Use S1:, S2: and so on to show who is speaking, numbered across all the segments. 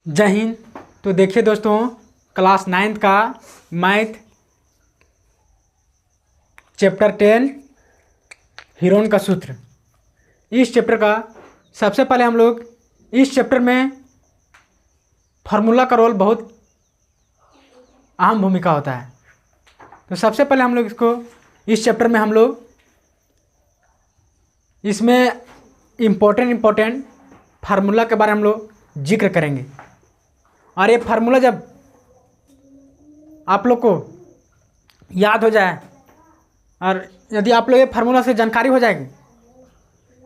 S1: जय हिंद। तो देखिए दोस्तों, क्लास 9th का मैथ चैप्टर 10 हीरोन का सूत्र। इस चैप्टर का सबसे पहले हम लोग इस चैप्टर में फार्मूला का रोल बहुत अहम भूमिका होता है। तो सबसे पहले हम लोग इस चैप्टर में हम लोग इसमें इम्पोर्टेंट फार्मूला के बारे में हम लोग जिक्र करेंगे। और ये फार्मूला जब आप लोग को याद हो जाए और यदि आप लोग ये फार्मूला से जानकारी हो जाएगी,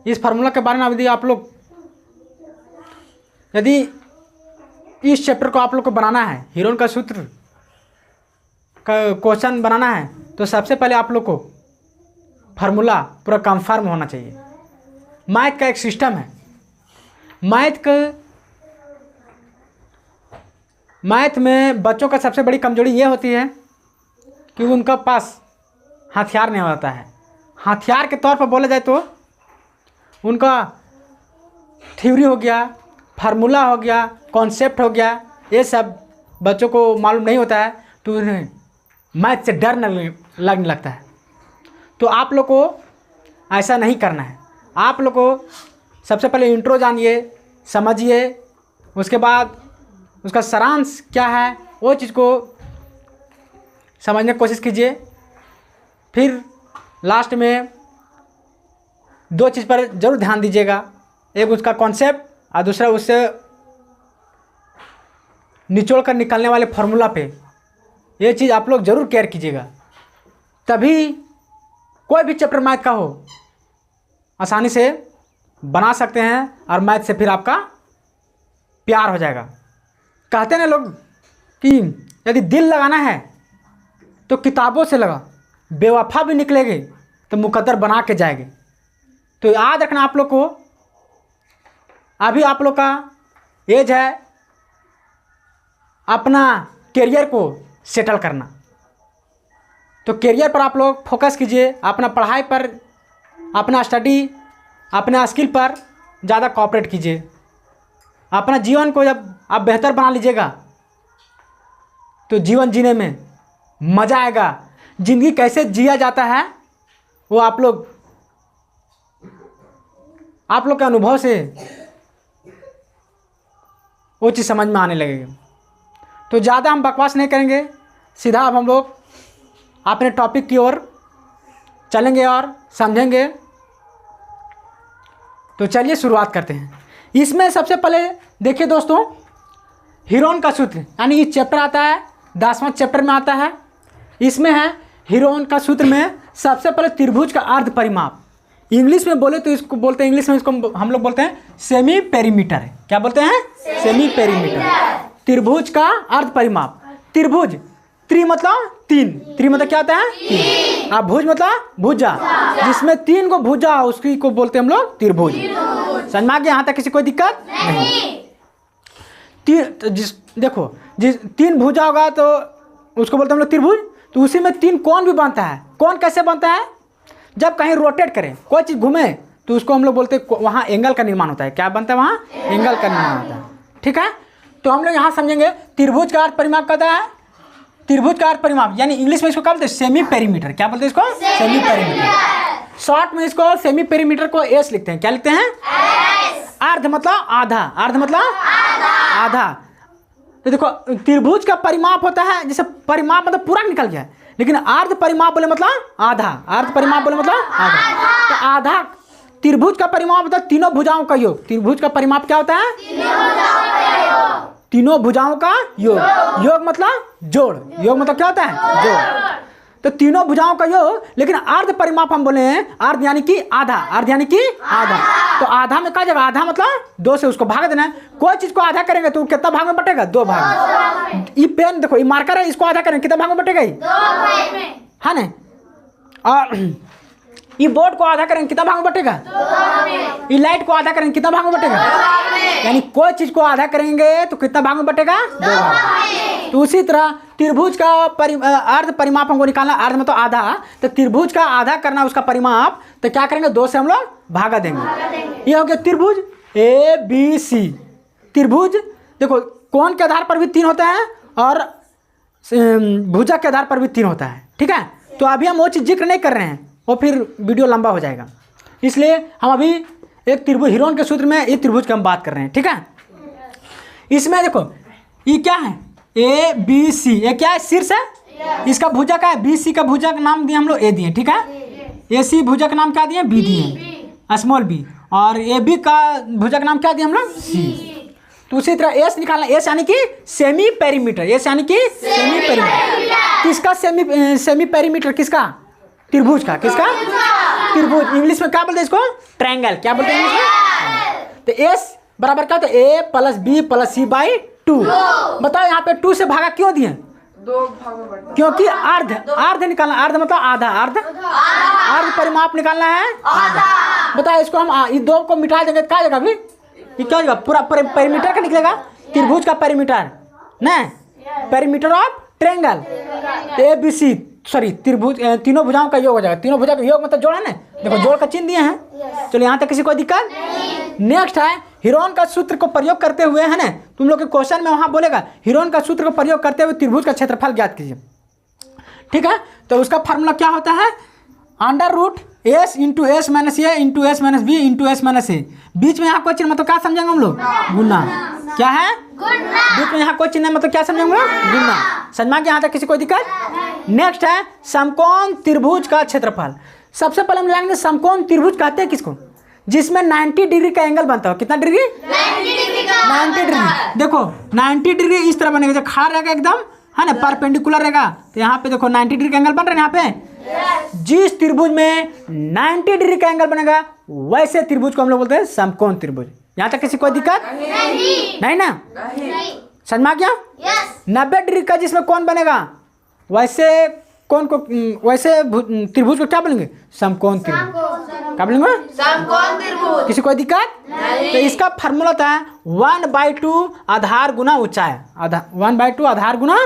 S1: इस फार्मूला के बारे में यदि आप लोग यदि इस चैप्टर को आप लोग को बनाना है, हीरोन का सूत्र का क्वेश्चन बनाना है, तो सबसे पहले आप लोग को फार्मूला पूरा कंफर्म होना चाहिए। मैथ का एक सिस्टम है। मैथ में बच्चों का सबसे बड़ी कमजोरी ये होती है कि उनका पास हथियार नहीं होता है। हथियार के तौर पर बोला जाए तो उनका थ्योरी हो गया, फार्मूला हो गया, कॉन्सेप्ट हो गया, ये सब बच्चों को मालूम नहीं होता है, तो उन्हें मैथ से डर लगने लगता है। तो आप लोग को ऐसा नहीं करना है। आप लोग को सबसे पहले इंट्रो जानिए, समझिए, उसके बाद उसका सारांश क्या है वो चीज़ को समझने की कोशिश कीजिए। फिर लास्ट में दो चीज़ पर ज़रूर ध्यान दीजिएगा, एक उसका कॉन्सेप्ट और दूसरा उससे निचोड़ कर निकलने वाले फार्मूला पे। ये चीज़ आप लोग ज़रूर केयर कीजिएगा, तभी कोई भी चैप्टर मैथ का हो आसानी से बना सकते हैं और मैथ से फिर आपका प्यार हो जाएगा। कहते हैं ना लोग कि यदि दिल लगाना है तो किताबों से लगा, बेवफा भी निकलेगी तो मुकद्दर बना के जाएगी। तो याद रखना आप लोग को, अभी आप लोग का एज है अपना करियर को सेटल करना। तो करियर पर आप लोग फोकस कीजिए, अपना पढ़ाई पर, अपना स्टडी, अपना स्किल पर ज़्यादा कोऑपरेट कीजिए। अपना जीवन को जब आप बेहतर बना लीजिएगा तो जीवन जीने में मज़ा आएगा। ज़िंदगी कैसे जिया जाता है वो आप लोग के अनुभव से वो चीज़ समझ में आने लगेगी। तो ज़्यादा हम बकवास नहीं करेंगे, सीधा अब हम लोग अपने टॉपिक की ओर चलेंगे और समझेंगे। तो चलिए शुरुआत करते हैं। इसमें सबसे पहले देखिए दोस्तों, हीरोन का सूत्र यानी इस चैप्टर आता है 10वां चैप्टर में आता है। इसमें है हीरोन का सूत्र में सबसे पहले त्रिभुज का अर्ध परिमाप। इंग्लिश में बोले तो इसको बोलते हैं, इंग्लिश में इसको हम लोग बोलते हैं सेमी पेरीमीटर। क्या बोलते हैं? Semi perimeter. त्रिभुज का अर्ध परिमाप। त्रिभुज, त्रि मतलब तीन, त्रि मतलब क्या होता है? तीन। और भुज मतलब भुजा, जिसमें तीन को भुजा उसकी को बोलते हैं हम लोग त्रिभुज। समझ में आ गया? यहाँ तक किसी कोई दिक्कत नहीं। देखो जिस तीन भुजा होगा तो उसको बोलते हैं हम लोग त्रिभुज। तो उसी में तीन कोण भी बनता है। कोण कैसे बनता है? जब कहीं रोटेट करें, कोई चीज़ घूमे तो उसको हम लोग बोलते हैं वहाँ एंगल का निर्माण होता है। क्या बनता है? वहाँ एंगल का निर्माण होता है। ठीक है, तो हम लोग यहाँ समझेंगे त्रिभुज का अर्ध परिमाप कहता है, त्रिभुज का अर्ध परिमाप यानी इंग्लिश में इसको क्या बोलते हैं? Semi perimeter. क्या बोलते हैं इसको? Semi perimeter. शॉर्ट में इसको सेमी पेरीमीटर को एस लिखते हैं। क्या लिखते हैं? अर्ध मतलब आधा। अर्ध मतलब आधा। तो देखो त्रिभुज का परिमाप होता है, जैसे परिमाप मतलब पूरा निकल गया, लेकिन अर्ध परिमाप बोले मतलब आधा। अर्ध परिमाप बोले मतलब आधा। तो आधा त्रिभुज का परिमाप मतलब तीनों भुजाओं का योग। त्रिभुज का परिमाप क्या होता है? तीनों भुजाओं का योग। योग मतलब जोड़। योग मतलब क्या होता है? जोड़। तो तीनों भुजाओं का योग, लेकिन अर्ध परिमाप हम बोले हैं, अर्ध यानी कि आधा। अर्ध यानी कि आधा। तो आधा में कहा जाएगा, आधा मतलब दो से उसको भाग देना है। कोई चीज को आधा करेंगे तो कितना भाग में बटेगा? दो भाग में। ये पेन देखो, ये मार्कर है, इसको आधा करेंगे कितना भाग में बटेगा? है ना? और ये बोर्ड को आधा करेंगे कितना भाग में बटेगा? ये लाइट को आधा करेंगे कितना भाग में बटेगा? यानी कोई चीज को आधा करेंगे तो कितना भाग में बटेगा? दो भाग। तो उसी तरह त्रिभुज का अर्ध परिमाप हमको निकालना। अर्ध में तो आधा, तो त्रिभुज का आधा करना उसका परिमाप, तो क्या करेंगे? दो से हम लोग भागा देंगे। ये हो गया त्रिभुज ए बी सी। त्रिभुज देखो कोण के आधार पर भी 3 होता है और भुजा के आधार पर भी 3 होता है। ठीक है, तो अभी हम वो चीज़ जिक्र नहीं कर रहे हैं, वो फिर वीडियो लंबा हो जाएगा, इसलिए हम अभी एक त्रिभुज हीरोन के सूत्र में ये त्रिभुज की हम बात कर रहे हैं। ठीक है, इसमें देखो ये क्या है, ए बी सी, ये क्या है, शीर्ष है, इसका भुजा का है, बी सी का भुजा का नाम दिए हम लोग ए दिए। ठीक है, ए सी भुजा का नाम क्या दिए, बी दिए, स्मॉल बी, और ए बी का भुजा का नाम क्या दिए हम लोग, सी। तो उसी तरह एस निकालना, एस यानी कि सेमी पेरीमीटर, एस यानी कि सेमी पेरीमीटर, किसका सेमी पेरीमीटर, किसका, त्रिभुज का, किसका, त्रिभुज, इंग्लिश में क्या बोलते हैं इसको, ट्रायंगल, क्या बोलते हैं इंग्लिश में। तो एस बराबर क्या होता है, a plus b plus c by 2। बताओ यहाँ पे 2 से भागा क्यों दिए,
S2: 2 भाग में बढ़ता,
S1: क्योंकि अर्ध निकालना, अर्ध मतलब आधा, अर्ध परिमाप निकालना है आधा। बताओ इसको हम ये 2 को मिटा देंगे, क्या जगह अभी ये क्या होगा, पूरा पेरीमीटर का निकलेगा, त्रिभुज का पेरीमीटर ना, perimeter of triangle, A B C, sorry त्रिभुज, तीनों भुजाओं का योग हो जाएगा, तीनों भुजा का योग मतलब जोड़ है ना, देखो जोड़ का चिन्ह दिए हैं। चलो यहाँ तक किसी को दिक्कत। नेक्स्ट है हीरोन का सूत्र को प्रयोग करते हुए, है ना, तुम लोग के क्वेश्चन में वहाँ बोलेगा हीरोन का सूत्र को प्रयोग करते हुए त्रिभुज का क्षेत्रफल ज्ञात कीजिए। ठीक है, तो उसका फार्मूला क्या होता है, under root s into s minus a into s minus b into s minus a. बीच में यहाँ कोई चिन्ह मतलब क्या समझेंगे हम लोग, गुना, क्या है, बीच में यहाँ कोई चिन्ह मतलब क्या समझेंगे हम लोग, गुना। समझ में यहाँ तक किसी कोई दिक्कत। नेक्स्ट है समकोण त्रिभुज का क्षेत्रफल। सबसे पहले हम जानेंगे समकोण त्रिभुज कहते हैं किसको, जिसमें 90 डिग्री का एंगल बनता हो, कितना डिग्री, 90 डिग्री। देखो 90 डिग्री इस तरह बनेगा, जब खड़ा रहेगा एकदम, है ना, परपेंडिकुलर रहेगा, तो यहाँ पे देखो 90 डिग्री का एंगल बन रहा है यहाँ पे। जिस त्रिभुज में 90 डिग्री का एंगल बनेगा वैसे त्रिभुज को हम लोग बोलते हैं समकोण त्रिभुज। यहाँ तक किसी कोई दिक्कत नहीं ना, समझ में आ गया। 90 डिग्री का जिसमें कोण बनेगा वैसे कोण को, वैसे त्रिभुज को क्या बोलेंगे, समकोण त्रिभुज, क्या बोलेंगे,
S2: समकोण त्रिभुज।
S1: किसी कोई दिक्कत। तो इसका फार्मूला होता है 1/2 आधार गुना ऊंचाई, 1/2 आधार गुना,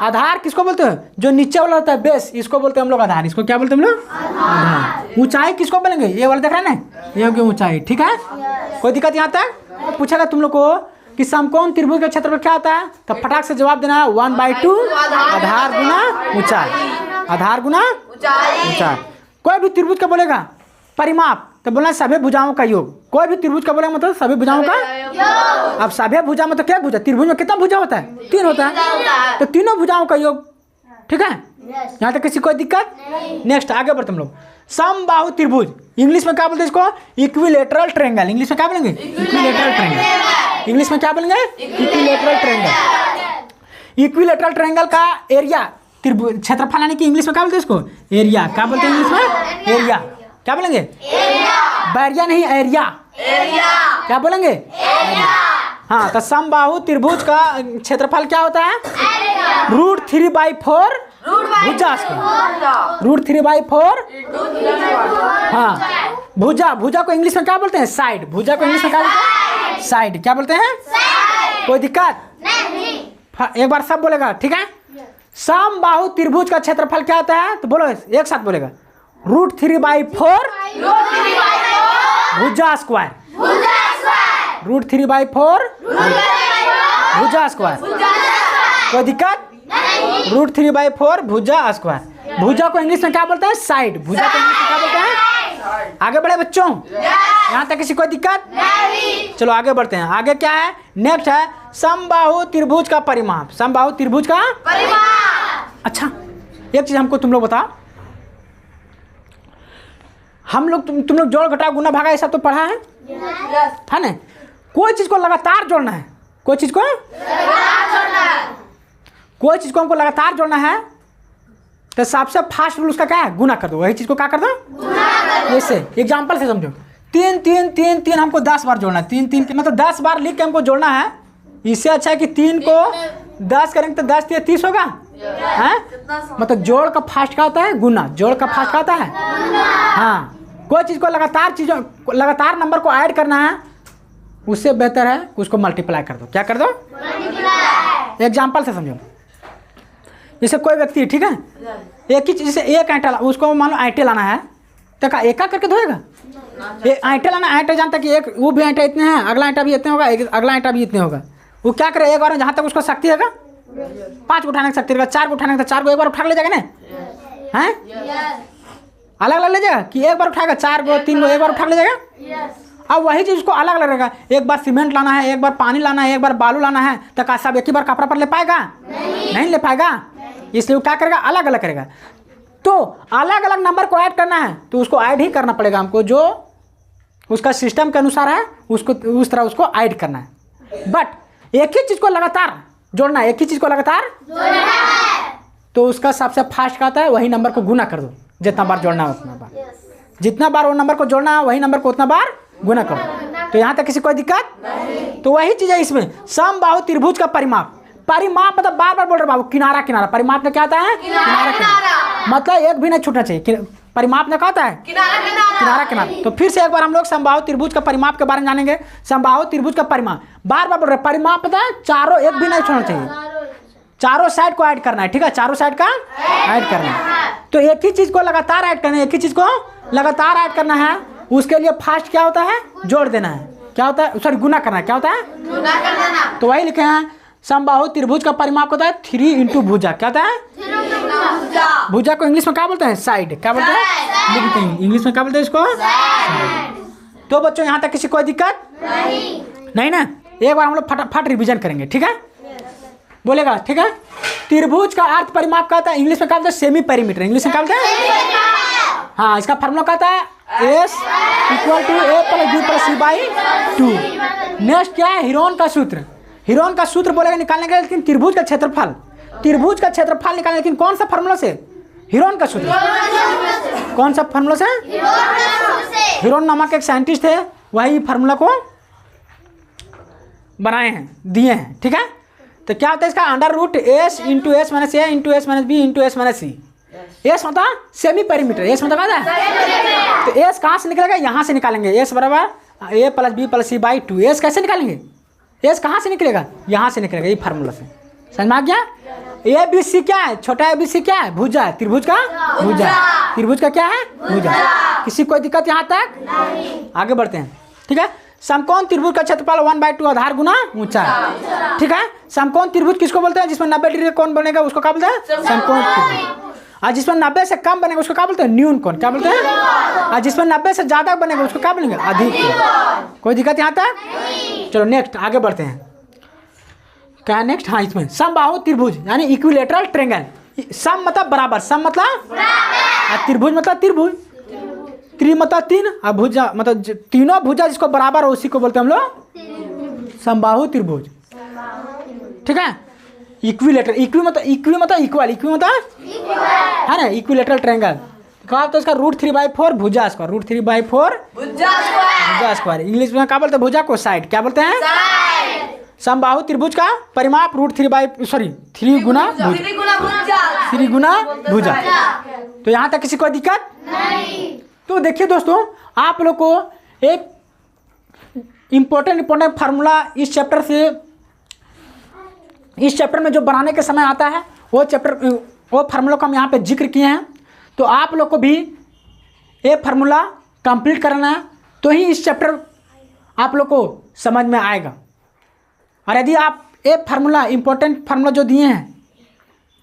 S1: आधार किसको बोलते हैं, जो नीचे वाला होता है बेस, इसको बोलते हैं हम लोग आधार, इसको क्या बोलते हैं हम लोग, आधार। ऊंचाई किसको बोलेंगे, ये वाला देख रहे हैं ना, ये होगी ऊंचाई। ठीक है, कोई दिक्कत यहाँ तक। तो पूछेगा तुम लोग को कि समकोण त्रिभुज का क्षेत्रफल क्या होता है, तो फटाक से जवाब देना है 1/2 आधार गुना ऊंचाई, आधार गुना ऊंचाई। कोई भी त्रिभुज का बोलेगा परिमाप तो बोलना सभी भुजाओं का योग, कोई भी त्रिभुज का बोलेगा मतलब सभी भुजाओं का। अब सभी भुजा मतलब क्या भुजा, त्रिभुज में कितना भुजा होता है, 3 होता है, तो तीनों भुजाओं का योग। ठीक है, यहाँ तक किसी कोई दिक्कत। नेक्स्ट आगे बढ़ते हम लोग, समबाहु त्रिभुज, इंग्लिश में क्या बोलते हैं इसको, इक्विलेटरल ट्रायंगल, इंग्लिश में क्या बोलेंगे, इक्विलेटरल ट्रायंगल, इंग्लिश में क्या बोलेंगे, इक्विलेटरल ट्रायंगल। इक्विलेटरल ट्रायंगल का एरिया, त्रिभुज क्षेत्रफल यानी कि इंग्लिश में क्या बोलते हैं इसको, एरिया, क्या बोलते हैं इंग्लिश में, एरिया, क्या बोलेंगे, बैरिया नहीं, एरिया, क्या बोलेंगे, हाँ। तो समबाहु त्रिभुज का क्षेत्रफल क्या होता है, √3/4 भुजा स्क्वायर, √3/4, हाँ। भुजा को इंग्लिश में क्या बोलते हैं, साइड, भुजा को इंग्लिश में क्या बोलते हैं, साइड, क्या बोलते हैं, कोई दिक्कत नहीं, एक बार सब बोलेगा। ठीक है, समबाहु त्रिभुज का क्षेत्रफल क्या होता है, तो बोलो एक साथ बोलेगा, √3/4 भुजा स्क्वायर, √3/4 भुजा स्क्वायर, कोई दिक्कत, √3/4 भुजा स्क्वायर। भुजा को इंग्लिश में क्या बोलते हैं, साइड, भुजा को इंग्लिश में क्या बोलते हैं। आगे बढ़े बच्चों, यहाँ तक किसी कोई दिक्कत। चलो आगे बढ़ते हैं, आगे क्या है, नेक्स्ट है समबाहु त्रिभुज का परिमाप, समबाहु त्रिभुज का परिमाप। अच्छा एक चीज हमको तुम लोग बताओ, हम लोग तुम लोग जोड़ घटाव गुना भागा ये सब तो पढ़ा है ना। कोई चीज को लगातार जोड़ना है, कोई चीज को हमको लगातार जोड़ना है, तो सबसे फास्ट रूल उसका क्या है, गुना कर दो, वही चीज को क्या कर दो, जैसे एग्जांपल से समझो, 3 3 3 3 हमको 10 बार जोड़ना है, 3 3 मतलब 10 बार लिख के हमको जोड़ना है। इससे अच्छा है कि 3 को 10 करेंगे तो 10 3 30 होगा, हैं, मतलब जोड़ का फास्ट क्या होता है, गुना, जोड़ का फास्ट क्या होता है, हाँ। कोई चीज़ को लगातार नंबर को ऐड करना है, उससे बेहतर है उसको मल्टीप्लाई कर दो, क्या कर दो, एग्जाम्पल से समझो। जैसे कोई व्यक्ति, ठीक है, एक ही चीज से एक आटा, उसको मान लो आटे लाना है, तो क्या एक करके धोएगा, आटे लाना, आटे जानता कि एक वो भी आटा इतने हैं, अगला आटा भी इतने होगा, अगला आटा भी इतने होगा, वो क्या करे, एक बार में जहाँ तक उसको शक्ति है 5 को उठाने की शक्ति रहेगा, 4 को उठाने का 4 को एक बार उठा ले जाएगा ना, हैं अलग अलग ले जाएगा कि एक बार उठाएगा 4 को 3 को एक बार उठा ले जाएगा। अब वही चीज़ उसको अलग अलग रहेगा, एक बार सीमेंट लाना है, एक बार पानी लाना है, एक बार बालू लाना है, तो क्या सब एक ही बार कपड़ा पर ले पाएगा? नहीं ले पाएगा। इसलिए वो क्या करेगा, अलग अलग करेगा। तो अलग अलग नंबर को ऐड करना है तो उसको ऐड ही करना पड़ेगा हमको, जो उसका सिस्टम के अनुसार है उसको उस तरह उसको ऐड करना है। बट एक ही चीज़ को लगातार जोड़ना है, एक ही चीज़ को लगातार तो उसका सबसे फास्ट का आता है वही नंबर को गुना कर दो, जितना बार जोड़ना है उतना बार, जितना बार वो नंबर को जोड़ना है वही नंबर को उतना बार गुना कर दो। तो यहाँ तक किसी कोई दिक्कत नहीं। तो वही चीज़ है इसमें, समबाहु त्रिभुज का परिमाप। परिमाप मतलब बार बार बोल रहे बाबू, किनारा किनारा। परिमाप में क्या आता है? किनारा किनारा, मतलब एक भी नहीं छूटना चाहिए। परिमाप में क्या होता है? किनारा किनारा। तो फिर से एक बार हम लोग समबाहु त्रिभुज का परिमाप के बारे में जानेंगे। समबाहु त्रिभुज का परिमाप बार बार बोल रहे, परिमाप पता है चारों एक भी नहीं छोड़ना चाहिए, चारों साइड को ऐड करना है, ठीक है, चारों साइड का ऐड करना है। तो एक ही चीज़ को लगातार ऐड करना है, एक ही चीज़ को लगातार ऐड करना है। उसके लिए फास्ट क्या होता है? जोड़ देना है। क्या होता है? सॉरी गुना करना है। क्या होता है? गुना कर देना। तो वही लिखे हैं, समबाहु त्रिभुज का परिमाप होता है 3 इंटू भुजा। क्या होता है? भुजा को इंग्लिश में क्या बोलते हैं? साइड। क्या बोलते हैं? लिखते हैं इंग्लिश में क्या बोलते हैं इसको? साइड। तो बच्चों यहाँ तक किसी कोई दिक्कत नहीं ना? एक बार हम लोग फटाफट रिवीजन करेंगे, ठीक है, बोलेगा, ठीक है। त्रिभुज का अर्थ परिमाप का होता है, इंग्लिश में क्या बोलते हैं? Semi perimeter. इंग्लिश में क्या बोलते हैं? हाँ, इसका फॉर्मूला क्या होता है? S = A + B + C/2। Next क्या है? हीरोन का सूत्र। हीरोन का सूत्र बोलेगा निकालने के लिए, लेकिन त्रिभुज का क्षेत्रफल, त्रिभुज का क्षेत्रफल निकालने, लेकिन कौन सा फॉर्मूला से? हीरोन का सूत्र। कौन सा फॉर्मूला से? हीरोन नामक एक साइंटिस्ट थे, वही फॉर्मूला को बनाए हैं, दिए हैं, ठीक है। तो क्या होता है इसका? √S × S - A × S - B × S - C। S मतलब सेमी पेरीमीटर। एस मतलब क्या है? तो एस कहाँ से निकलेगा? यहाँ से निकालेंगे। एस बराबर A + B + C/2। एस कैसे निकालेंगे? एस कहाँ से निकलेगा? यहाँ से निकलेगा, ये फार्मूला से। समझ में आ गया? ABC क्या है? छोटा ABC क्या है? भुजा है। त्रिभुज का भुजा। त्रिभुज का क्या है? भुजा। किसी कोई दिक्कत यहाँ तक नहीं? आगे बढ़ते हैं, ठीक है। समकोण त्रिभुज का क्षेत्रफल 1/2 आधार गुना ऊंचाई, ठीक है। समकोण त्रिभुज किसको बोलते हैं? जिसमें 90 डिग्री का कोण बनेगा उसको क्या बोलते हैं? समकोण त्रिभुज। और जिसमें 90 से कम बनेगा उसको क्या बोलते हैं? न्यून कोण। क्या बोलते हैं? और जिसमें 90 से ज्यादा बनेगा उसको क्या बोलेंगे? अधिक कोण। कोई दिक्कत यहाँ तक? चलो नेक्स्ट आगे बढ़ते हैं। क्या है नेक्स्ट? हाँ, इसमें समबाहु त्रिभुज यानी इक्विलेटरल ट्रायंगल। सम मतलब बराबर, सम मतलब बराबर, त्रिभुज मतलब त्रिभुज, त्रि मतलब 3 और भुजा मतलब तीनों भुजा जिसको बराबर हो उसी को बोलते हैं हम लोग समबाहु त्रिभुज, ठीक है। इक्विलेटर, इक्वी मतलब इक्वल, इक्वी मतलब है ना, इक्विलेटरल ट्रायंगल। कहा तो इसका √3/4 भुजा स्क्वायर, √3/4 भुजा स्क्वायर। इंग्लिश में क्या बोलते हैं? भुजा को साइड। क्या बोलते हैं? समबाहु त्रिभुज का परिमाप √3 गुना भुजा, 3 गुना भुजा। तो यहाँ तक किसी को दिक्कत नहीं? तो देखिए दोस्तों, आप लोग को एक इम्पोर्टेंट फार्मूला इस चैप्टर में जो बनाने के समय आता है वो फार्मूला को हम यहाँ पे जिक्र किए हैं। तो आप लोग को भी ये फार्मूला कंप्लीट करना है, तो ही इस चैप्टर आप लोग को समझ में आएगा। और यदि आप ये फार्मूला इम्पोर्टेंट फार्मूला जो दिए हैं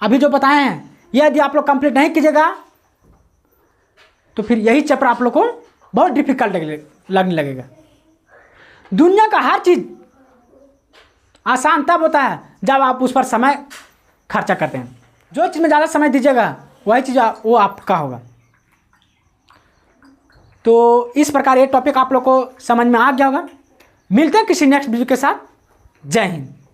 S1: अभी जो बताए हैं, यदि आप लोग कंप्लीट नहीं कीजिएगा तो फिर यही चैप्टर आप लोग को बहुत डिफिकल्ट लगने लगेगा। दुनिया का हर चीज़ आसान तब होता है जब आप उस पर समय खर्चा करते हैं। जो चीज़ में ज़्यादा समय दीजिएगा वही चीज़ वो आपका होगा। तो इस प्रकार ये टॉपिक आप लोग को समझ में आ गया होगा। मिलते हैं किसी नेक्स्ट वीडियो के साथ। जय हिंद।